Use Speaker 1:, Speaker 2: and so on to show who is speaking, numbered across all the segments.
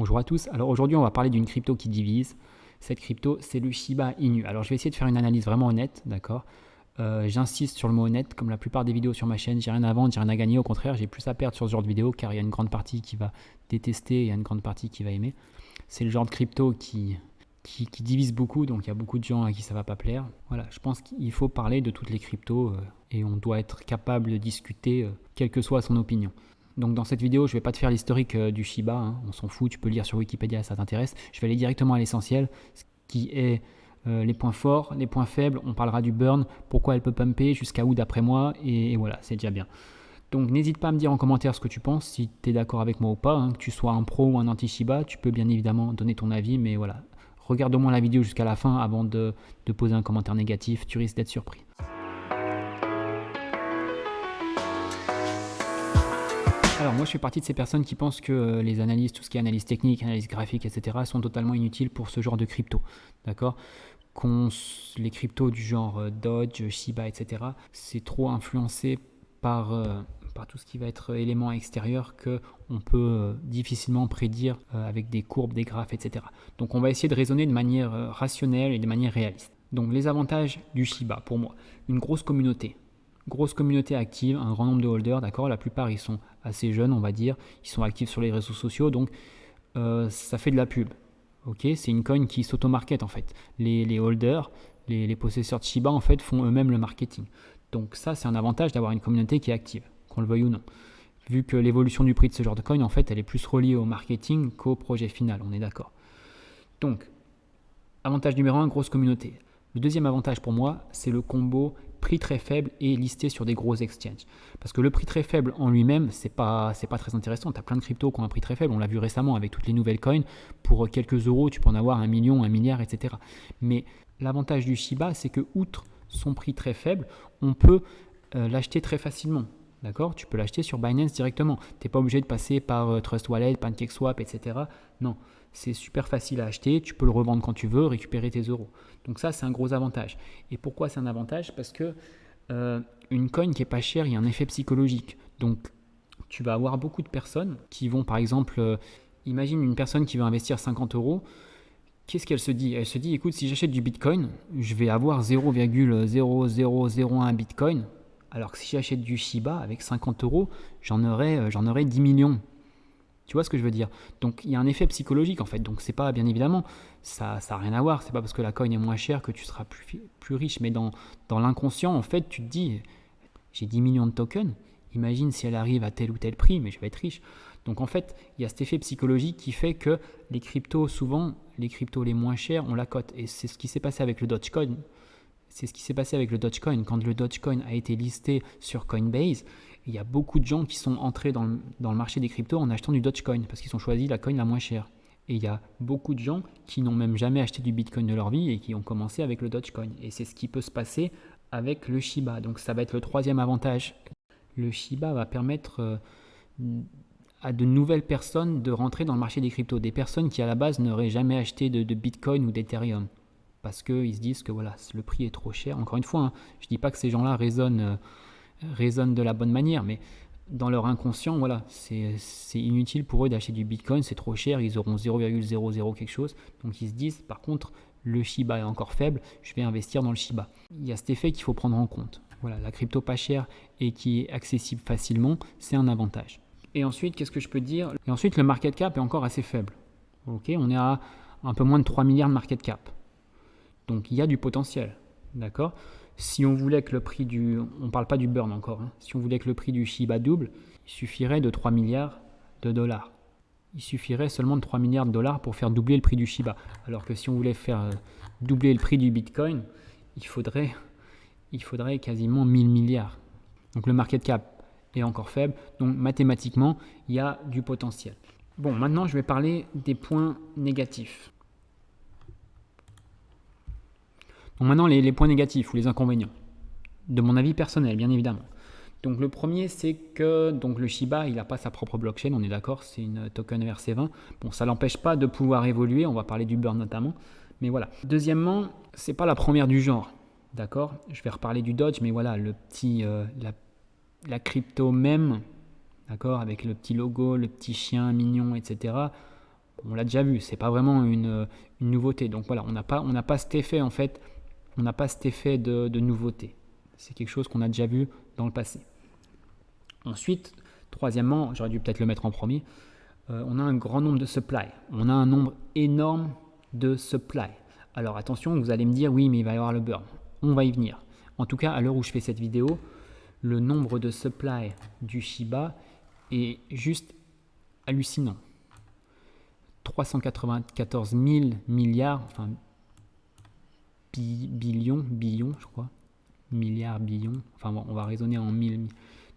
Speaker 1: Bonjour à tous. Alors aujourd'hui, on va parler d'une crypto qui divise. Cette crypto, c'est le Shiba Inu. Alors je vais essayer de faire une analyse vraiment honnête, d'accord. J'insiste sur le mot honnête, comme la plupart des vidéos sur ma chaîne. J'ai rien à vendre, j'ai rien à gagner. Au contraire, j'ai plus à perdre sur ce genre de vidéo car il y a une grande partie qui va détester et il y a une grande partie qui va aimer. C'est le genre de crypto qui divise beaucoup, donc il y a beaucoup de gens à qui ça va pas plaire. Voilà, je pense qu'il faut parler de toutes les cryptos et on doit être capable de discuter, quelle que soit son opinion. Donc dans cette vidéo, je ne vais pas te faire l'historique du Shiba, hein, on s'en fout, tu peux le lire sur Wikipédia, ça t'intéresse. Je vais aller directement à l'essentiel, ce qui est les points forts, les points faibles, on parlera du burn, pourquoi elle peut pumper, jusqu'à où d'après moi, et voilà, c'est déjà bien. Donc n'hésite pas à me dire en commentaire ce que tu penses, si tu es d'accord avec moi ou pas, hein, que tu sois un pro ou un anti-Shiba, tu peux bien évidemment donner ton avis, mais voilà, regarde au moins la vidéo jusqu'à la fin avant de poser un commentaire négatif, tu risques d'être surpris. Alors moi je fais partie de ces personnes qui pensent que les analyses, tout ce qui est analyse technique, analyse graphique, etc. sont totalement inutiles pour ce genre de crypto. D'accord ? Les cryptos du genre Dodge, Shiba, etc. c'est trop influencé par tout ce qui va être éléments extérieurs qu'on peut difficilement prédire avec des courbes, des graphes, etc. Donc on va essayer de raisonner de manière rationnelle et de manière réaliste. Donc les avantages du Shiba pour moi, une grosse communauté active, un grand nombre de holders, d'accord. La plupart ils sont assez jeunes, on va dire, ils sont actifs sur les réseaux sociaux, donc ça fait de la pub. Ok, c'est une coin qui s'auto-market en fait. Les holders, les possesseurs de Shiba en fait font eux-mêmes le marketing. Donc ça c'est un avantage d'avoir une communauté qui est active, qu'on le veuille ou non. Vu que l'évolution du prix de ce genre de coin en fait elle est plus reliée au marketing qu'au projet final, on est d'accord. Donc avantage numéro 1, grosse communauté. Le deuxième avantage pour moi, c'est le combo prix très faible et listé sur des gros exchanges. Parce que le prix très faible en lui-même, c'est pas très intéressant. Tu as plein de cryptos qui ont un prix très faible. On l'a vu récemment avec toutes les nouvelles coins. Pour quelques euros, tu peux en avoir 1 million, 1 milliard, etc. Mais l'avantage du Shiba, c'est que outre son prix très faible, on peut l'acheter très facilement. D'accord ? Tu peux l'acheter sur Binance directement. Tu n'es pas obligé de passer par Trust Wallet, PancakeSwap, etc. Non, c'est super facile à acheter. Tu peux le revendre quand tu veux, récupérer tes euros. Donc ça, c'est un gros avantage. Et pourquoi c'est un avantage ? Parce que une coin qui est pas chère, il y a un effet psychologique. Donc tu vas avoir beaucoup de personnes qui vont, par exemple, imagine une personne qui veut investir 50 euros. Qu'est-ce qu'elle se dit ? Elle se dit, écoute, si j'achète du Bitcoin, je vais avoir 0,0001 Bitcoin. Alors que si j'achète du Shiba avec 50 euros, j'en aurais 10 millions. Tu vois ce que je veux dire ? Donc il y a un effet psychologique en fait. Donc c'est pas, bien évidemment, ça n'a rien à voir. C'est pas parce que la coin est moins chère que tu seras plus riche. Mais dans l'inconscient, en fait, tu te dis, j'ai 10 millions de tokens. Imagine si elle arrive à tel ou tel prix, mais je vais être riche. Donc en fait, il y a cet effet psychologique qui fait que les cryptos, souvent, les cryptos les moins chers, on la cote. Et c'est ce qui s'est passé avec le Dogecoin. C'est ce qui s'est passé avec le Dogecoin. Quand le Dogecoin a été listé sur Coinbase, il y a beaucoup de gens qui sont entrés dans le marché des cryptos en achetant du Dogecoin parce qu'ils ont choisi la coin la moins chère. Et il y a beaucoup de gens qui n'ont même jamais acheté du Bitcoin de leur vie et qui ont commencé avec le Dogecoin. Et c'est ce qui peut se passer avec le Shiba. Donc ça va être le troisième avantage. Le Shiba va permettre à de nouvelles personnes de rentrer dans le marché des cryptos. Des personnes qui à la base n'auraient jamais acheté de Bitcoin ou d'Ethereum. Parce qu'ils se disent que voilà, le prix est trop cher. Encore une fois, hein, je ne dis pas que ces gens-là raisonnent de la bonne manière, mais dans leur inconscient, voilà, c'est inutile pour eux d'acheter du Bitcoin, c'est trop cher, ils auront 0,00 quelque chose. Donc ils se disent, par contre, le Shiba est encore faible, je vais investir dans le Shiba. Il y a cet effet qu'il faut prendre en compte. Voilà, la crypto pas chère et qui est accessible facilement, c'est un avantage. Et ensuite, qu'est-ce que je peux dire ? Et ensuite, le market cap est encore assez faible. Ok, on est à un peu moins de 3 milliards de market cap. Donc il y a du potentiel, d'accord ? Si on voulait que le prix on ne parle pas du burn encore, hein, si on voulait que le prix du Shiba double, il suffirait de 3 milliards de dollars. Il suffirait seulement de 3 milliards de dollars pour faire doubler le prix du Shiba. Alors que si on voulait faire doubler le prix du Bitcoin, il faudrait quasiment 1000 milliards. Donc le market cap est encore faible, donc mathématiquement, il y a du potentiel. Bon, maintenant je vais parler des points négatifs. Donc maintenant, les points négatifs ou les inconvénients, de mon avis personnel, bien évidemment. Donc le premier, c'est que donc le Shiba, il n'a pas sa propre blockchain, on est d'accord, c'est une token ERC20. Bon, ça ne l'empêche pas de pouvoir évoluer, on va parler du burn notamment, mais voilà. Deuxièmement, c'est pas la première du genre, d'accord. Je vais reparler du Dodge, mais voilà, le petit, la crypto même, d'accord, avec le petit logo, le petit chien mignon, etc. On l'a déjà vu, c'est pas vraiment une nouveauté. Donc voilà, on n'a pas cet effet en fait, on n'a pas cet effet de nouveauté. C'est quelque chose qu'on a déjà vu dans le passé. Ensuite, troisièmement, j'aurais dû peut-être le mettre en premier, on a un grand nombre de supply. On a un nombre énorme de supply. Alors attention, vous allez me dire, oui, mais il va y avoir le burn. On va y venir. En tout cas, à l'heure où je fais cette vidéo, le nombre de supply du Shiba est juste hallucinant. 394 000 milliards, enfin billions, je crois, milliards, billions, enfin bon, on va raisonner en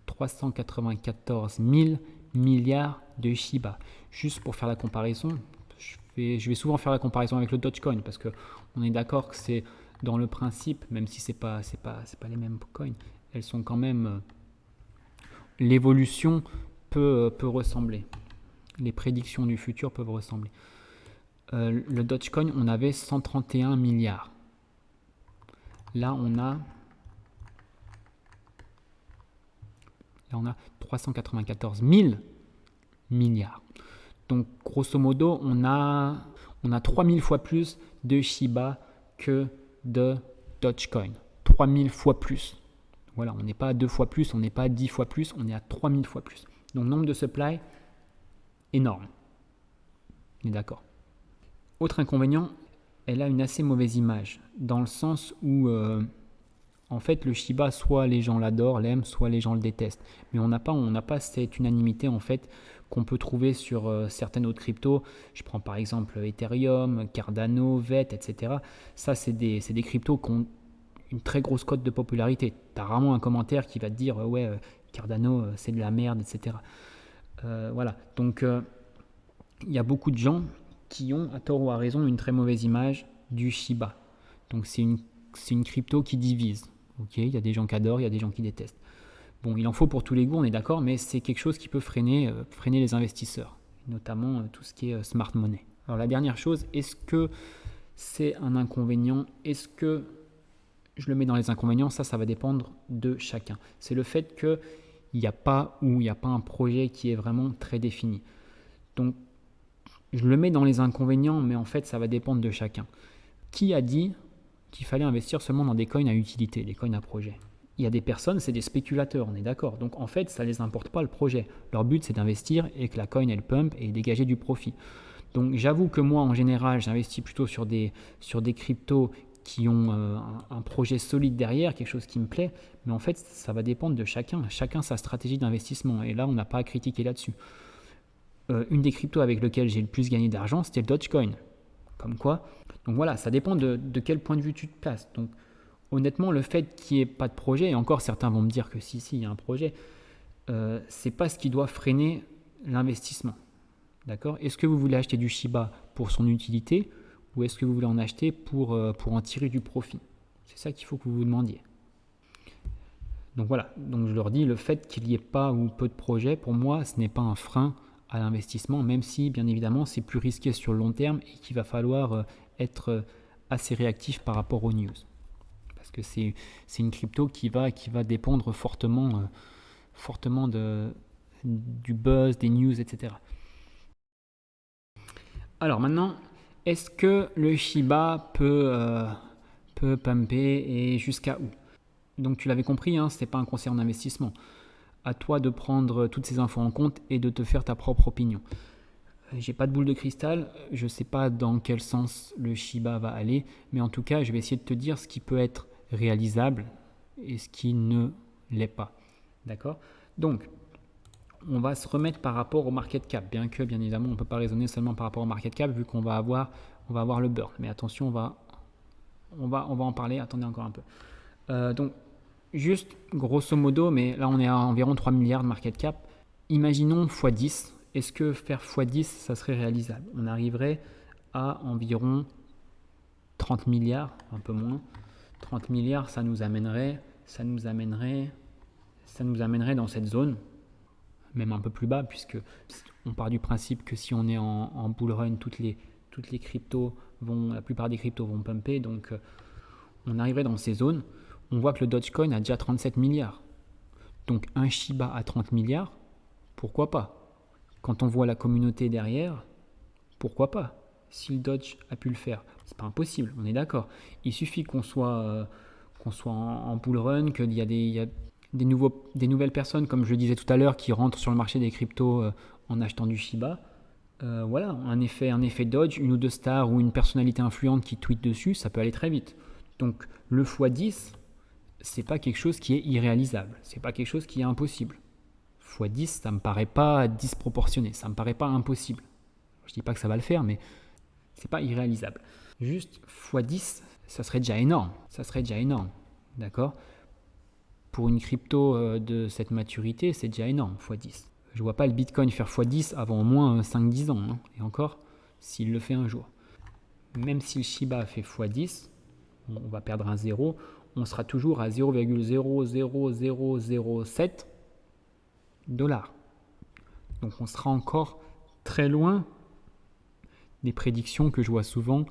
Speaker 1: 394 000 milliards de Shiba. Juste pour faire la comparaison, je vais souvent faire la comparaison avec le Dogecoin parce que on est d'accord que c'est dans le principe, même si c'est pas les mêmes coins, elles sont quand même, l'évolution peut ressembler. Les prédictions du futur peuvent ressembler. Le Dogecoin, on avait 131 milliards. Là, on a 394 000 milliards. Donc, grosso modo, on a 3000 fois plus de Shiba que de Dogecoin. 3000 fois plus. Voilà, on n'est pas à 2 fois plus, on n'est pas à 10 fois plus, on est à 3000 fois plus. Donc, nombre de supply, énorme. On est d'accord. Autre inconvénient, elle a une assez mauvaise image, dans le sens où, en fait, le Shiba, soit les gens l'adorent, l'aiment, soit les gens le détestent. Mais on n'a pas cette unanimité, en fait, qu'on peut trouver sur certaines autres cryptos. Je prends par exemple Ethereum, Cardano, VET, etc. Ça, c'est des cryptos qui ont une très grosse cote de popularité. Tu as rarement un commentaire qui va te dire ouais, Cardano, c'est de la merde, etc. Voilà. Donc, il y a beaucoup de gens qui ont, à tort ou à raison, une très mauvaise image du Shiba. Donc, c'est une crypto qui divise. Ok, il y a des gens qui adorent, il y a des gens qui détestent. Bon, il en faut pour tous les goûts, on est d'accord, mais c'est quelque chose qui peut freiner les investisseurs, notamment tout ce qui est smart money. Alors la dernière chose, est-ce que c'est un inconvénient? Est-ce que je le mets dans les inconvénients? Ça va dépendre de chacun. C'est le fait qu'il n'y a pas un projet qui est vraiment très défini. Donc, je le mets dans les inconvénients, mais en fait, ça va dépendre de chacun. Qui a dit qu'il fallait investir seulement dans des coins à utilité, des coins à projet? Il y a des personnes, c'est des spéculateurs, on est d'accord. Donc en fait, ça ne les importe pas le projet. Leur but, c'est d'investir et que la coin, elle pump et dégager du profit. Donc j'avoue que moi, en général, j'investis plutôt sur des cryptos qui ont un projet solide derrière, quelque chose qui me plaît. Mais en fait, ça va dépendre de chacun. Chacun sa stratégie d'investissement. Et là, on n'a pas à critiquer là-dessus. Une des cryptos avec lesquelles j'ai le plus gagné d'argent, c'était le Dogecoin. Comme quoi. Donc voilà, ça dépend de quel point de vue tu te places. Donc honnêtement, le fait qu'il n'y ait pas de projet, et encore certains vont me dire que si, il y a un projet, c'est pas ce qui doit freiner l'investissement. D'accord? Est-ce que vous voulez acheter du Shiba pour son utilité ou est-ce que vous voulez en acheter pour en tirer du profit? C'est ça qu'il faut que vous vous demandiez. Donc voilà, donc je leur dis, le fait qu'il n'y ait pas ou peu de projets, pour moi, ce n'est pas un frein à l'investissement, même si bien évidemment c'est plus risqué sur le long terme et qu'il va falloir être assez réactif par rapport aux news. Parce que c'est une crypto qui va dépendre fortement du buzz, des news, etc. Alors maintenant, est-ce que le Shiba peut pumper et jusqu'à où? Donc tu l'avais compris, hein, ce n'est pas un conseil en investissement. À toi de prendre toutes ces infos en compte et de te faire ta propre opinion. J'ai pas de boule de cristal, je ne sais pas dans quel sens le Shiba va aller, mais en tout cas, je vais essayer de te dire ce qui peut être réalisable et ce qui ne l'est pas. D'accord? Donc, on va se remettre par rapport au market cap, bien que, bien évidemment, on ne peut pas raisonner seulement par rapport au market cap vu qu'on va avoir le burn. Mais attention, on va en parler. Attendez encore un peu. Donc, juste grosso modo, mais là, on est à environ 3 milliards de market cap. Imaginons x10. Est-ce que faire x10, ça serait réalisable? On arriverait à environ 30 milliards, un peu moins. 30 milliards, ça nous amènerait dans cette zone, même un peu plus bas, puisque on part du principe que si on est en bull run, toutes les cryptos la plupart des cryptos vont pumper, donc on arriverait dans ces zones. On voit que le Dogecoin a déjà 37 milliards. Donc un Shiba à 30 milliards, pourquoi pas? Quand on voit la communauté derrière, pourquoi pas? Si le Dodge a pu le faire, c'est pas impossible, on est d'accord. Il suffit qu'on soit en bull run, qu'il y a des nouvelles personnes, comme je le disais tout à l'heure, qui rentrent sur le marché des cryptos en achetant du Shiba. Voilà, un effet Dodge, une ou deux stars ou une personnalité influente qui tweet dessus, ça peut aller très vite. Donc le x10, c'est pas quelque chose qui est irréalisable, c'est pas quelque chose qui est impossible. x10, ça me paraît pas disproportionné, ça me paraît pas impossible. Je dis pas que ça va le faire, mais c'est pas irréalisable. Juste x10, ça serait déjà énorme, d'accord? Pour une crypto de cette maturité, c'est déjà énorme, x10. Je vois pas le Bitcoin faire x10 avant au moins 5-10 ans, hein, et encore, s'il le fait un jour. Même si le Shiba fait x10, on va perdre un 0, on sera toujours à 0,00007 $. Donc on sera encore très loin des prédictions que je vois souvent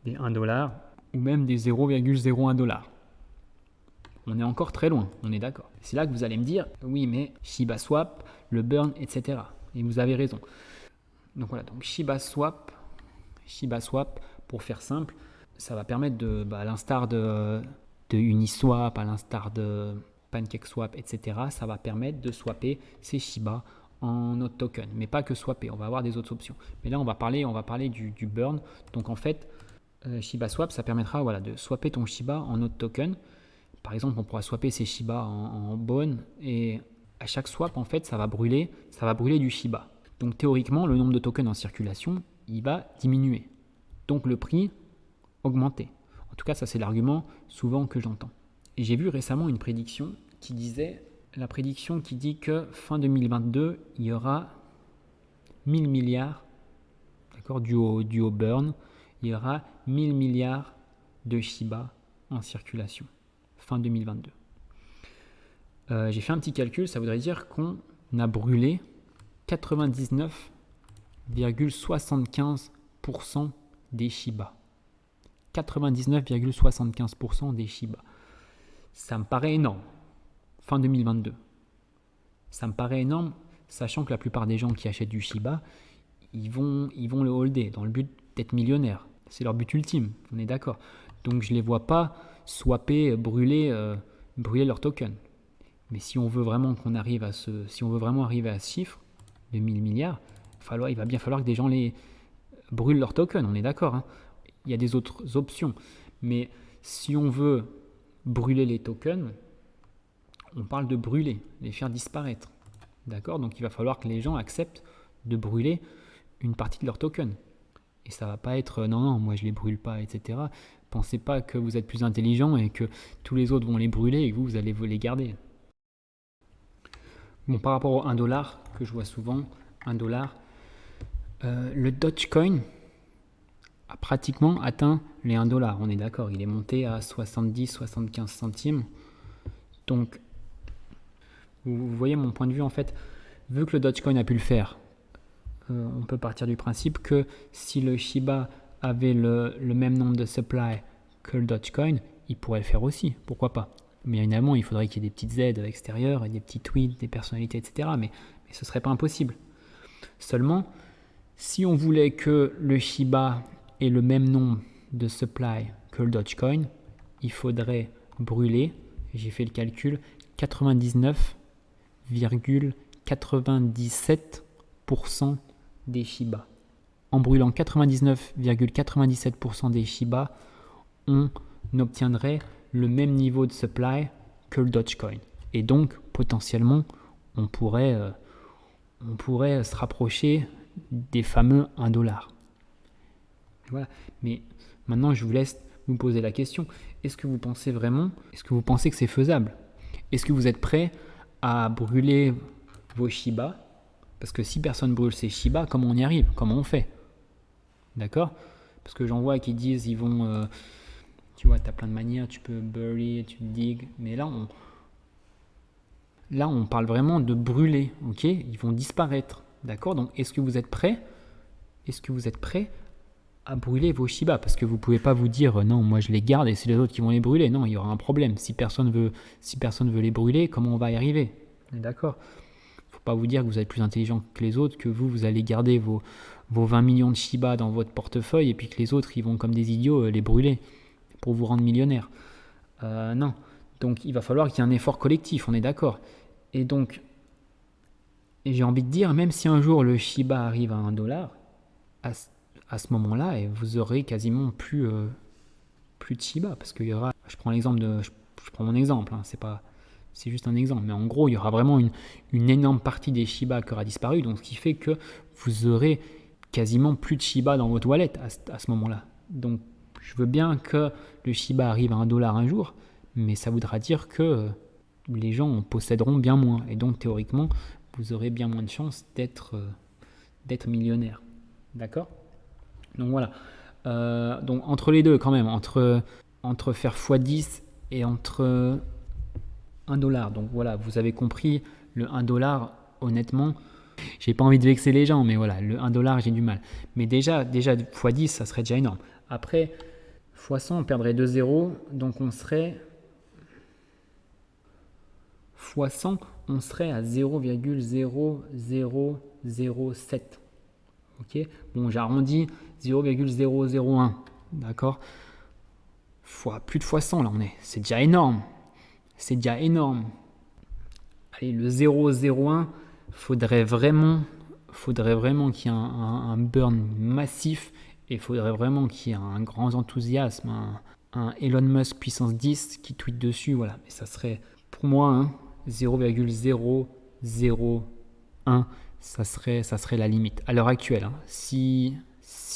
Speaker 1: des 1 $ ou même des 0,01 $. On est encore très loin, on est d'accord. C'est là que vous allez me dire, oui mais Shiba Swap, le burn, etc. Et vous avez raison. Donc voilà, donc Shiba Swap, pour faire simple, ça va permettre à l'instar de Uniswap, à l'instar de PancakeSwap, etc., ça va permettre de swapper ces Shiba en notre token. Mais pas que swapper, on va avoir des autres options. Mais là, on va parler du burn. Donc en fait, Shiba Swap, ça permettra de swapper ton Shiba en notre token. Par exemple, on pourra swapper ces Shiba en Bone et à chaque swap, en fait, ça va brûler du Shiba. Donc théoriquement, le nombre de tokens en circulation, il va diminuer. Donc le prix augmenter. En tout cas, ça c'est l'argument souvent que j'entends. Et j'ai vu récemment une prédiction qui dit que fin 2022, il y aura 1000 milliards, d'accord, dû au burn, il y aura 1000 milliards de Shiba en circulation. Fin 2022. J'ai fait un petit calcul, ça voudrait dire qu'on a brûlé 99,75% des Shiba. 99,75% des Shiba. Ça me paraît énorme. Fin 2022. Ça me paraît énorme, sachant que la plupart des gens qui achètent du Shiba, ils vont le holder dans le but d'être millionnaire. C'est leur but ultime, on est d'accord. Donc je ne les vois pas swapper, brûler leur token. Mais si on veut vraiment arriver à ce chiffre de 1000 milliards, il va bien falloir que des gens les brûlent leur token, on est d'accord, hein. Il y a des autres options. Mais si on veut brûler les tokens, on parle de brûler, les faire disparaître. D'accord? Donc il va falloir que les gens acceptent de brûler une partie de leur token. Et ça va pas être non, moi je les brûle pas, etc. Pensez pas que vous êtes plus intelligent et que tous les autres vont les brûler et que vous allez les garder. Bon, par rapport au 1 $, que je vois souvent, 1 $, le Dogecoin a pratiquement atteint les 1 $. On est d'accord, il est monté à 70-75 centimes. Donc, vous voyez mon point de vue en fait. Vu que le Dogecoin a pu le faire, on peut partir du principe que si le Shiba avait le même nombre de supply que le Dogecoin, il pourrait le faire aussi. Pourquoi pas? Mais évidemment, il faudrait qu'il y ait des petites aides extérieures et des petits tweets, des personnalités, etc. Mais ce ne serait pas impossible. Seulement, si on voulait que le Shiba ait le même nombre de supply que le Dogecoin, il faudrait brûler, j'ai fait le calcul, 99,97% des Shiba. En brûlant 99,97% des Shiba, on obtiendrait le même niveau de supply que le Dogecoin. Et donc, potentiellement, on pourrait se rapprocher des fameux 1 $. Voilà. Mais maintenant, je vous laisse vous poser la question. Est-ce que vous pensez que c'est faisable? Est-ce que vous êtes prêt à brûler vos Shiba? Parce que si personne brûle ses Shiba, comment on y arrive? Comment on fait? D'accord? Parce que j'en vois qui disent ils vont... tu vois, tu as plein de manières, tu peux bury, tu dig, mais là on parle vraiment de brûler, ok? Ils vont disparaître, d'accord? Donc est-ce que vous êtes prêts à brûler vos Shiba? Parce que vous ne pouvez pas vous dire non, moi je les garde et c'est les autres qui vont les brûler. Non, il y aura un problème. Si personne veut les brûler, comment on va y arriver? D'accord? Il ne faut pas vous dire que vous êtes plus intelligent que les autres, que vous allez garder vos 20 millions de Shiba dans votre portefeuille et puis que les autres, ils vont comme des idiots les brûler pour vous rendre millionnaire. Non. Donc, il va falloir qu'il y ait un effort collectif, on est d'accord. Et donc, j'ai envie de dire, même si un jour le Shiba arrive à 1 dollar, à ce moment-là, vous aurez quasiment plus de Shiba. Parce qu'il y aura, je prends mon exemple, hein, c'est juste un exemple. Mais en gros, il y aura vraiment une énorme partie des Shiba qui aura disparu. Donc, ce qui fait que vous aurez quasiment plus de Shiba dans votre wallet à ce moment-là. Donc, je veux bien que le Shiba arrive à 1 dollar un jour, mais ça voudra dire que les gens en posséderont bien moins. Et donc, théoriquement, vous aurez bien moins de chances d'être millionnaire. D'accord? Donc, voilà. Donc, entre les deux, quand même, entre faire x10 et entre 1 dollar. Donc, voilà, vous avez compris, le 1 dollar, honnêtement, j'ai pas envie de vexer les gens, mais voilà, le 1 dollar, j'ai du mal. Mais déjà x10, ça serait déjà énorme. Après, x100, on perdrait 2 zéros, donc on serait x100, on serait à 0,0007. Ok, bon, j'arrondis 0,001, d'accord. Plus de x100, là, c'est déjà énorme. C'est déjà énorme. Allez, le 0,01, faudrait vraiment qu'il y ait un burn massif et il faudrait vraiment qu'il y ait un grand enthousiasme, un Elon Musk puissance 10 qui tweet dessus, voilà. Mais ça serait, pour moi, 0,001, ça serait la limite. À l'heure actuelle, si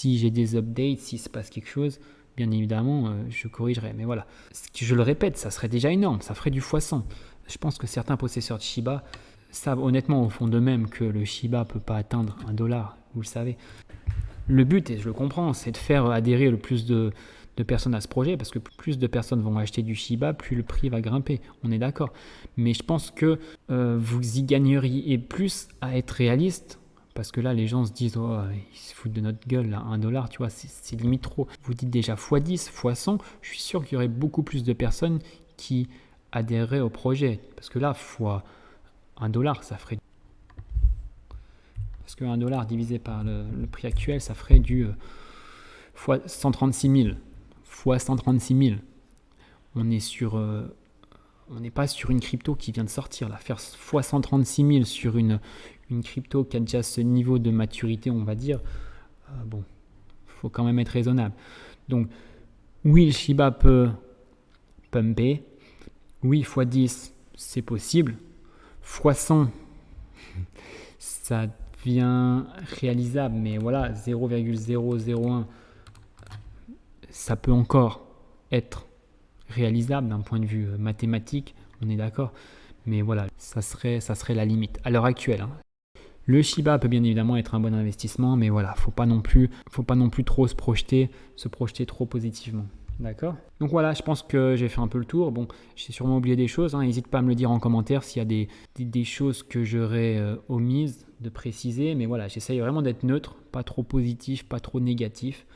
Speaker 1: j'ai des updates, s'il se passe quelque chose, bien évidemment, je corrigerai. Mais voilà, je le répète, ça serait déjà énorme, ça ferait du x100. Je pense que certains possesseurs de Shiba savent honnêtement au fond d'eux-mêmes que le Shiba ne peut pas atteindre 1 dollar, vous le savez. Le but, et je le comprends, c'est de faire adhérer le plus de personnes à ce projet, parce que plus de personnes vont acheter du Shiba, plus le prix va grimper, on est d'accord. Mais je pense que vous y gagneriez plus à être réaliste, parce que là, les gens se disent, oh, ils se foutent de notre gueule, là, 1 dollar, tu vois, c'est limite trop. Vous dites déjà x10, x100, je suis sûr qu'il y aurait beaucoup plus de personnes qui adhéreraient au projet, parce que là, fois 1 dollar, ça ferait... Parce que 1 dollar divisé par le prix actuel, ça ferait du fois 136 000. Fois 136 000. On n'est pas sur une crypto qui vient de sortir. Là. Faire fois 136 000 sur une crypto qui a déjà ce niveau de maturité, on va dire, bon, faut quand même être raisonnable. Donc, oui, le Shiba peut pumper. Oui, x10, c'est possible. x100, ça devient réalisable, mais voilà, 0,001, ça peut encore être réalisable d'un point de vue mathématique, on est d'accord, mais voilà, ça serait la limite à l'heure actuelle. Le Shiba peut bien évidemment être un bon investissement, mais voilà, faut pas non plus trop se projeter trop positivement. D'accord. Donc voilà, je pense que j'ai fait un peu le tour. Bon, j'ai sûrement oublié des choses. N'hésite pas à me le dire en commentaire s'il y a des choses que j'aurais omises de préciser. Mais voilà, j'essaye vraiment d'être neutre, pas trop positif, pas trop négatif.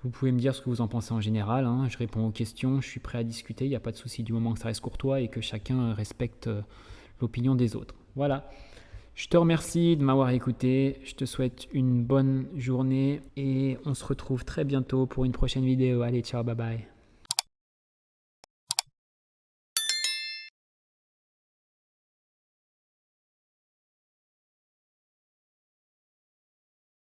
Speaker 1: Vous pouvez me dire ce que vous en pensez en général. Je réponds aux questions, je suis prêt à discuter. Il n'y a pas de souci du moment que ça reste courtois et que chacun respecte l'opinion des autres. Voilà. Je te remercie de m'avoir écouté, je te souhaite une bonne journée et on se retrouve très bientôt pour une prochaine vidéo. Allez, ciao, bye bye.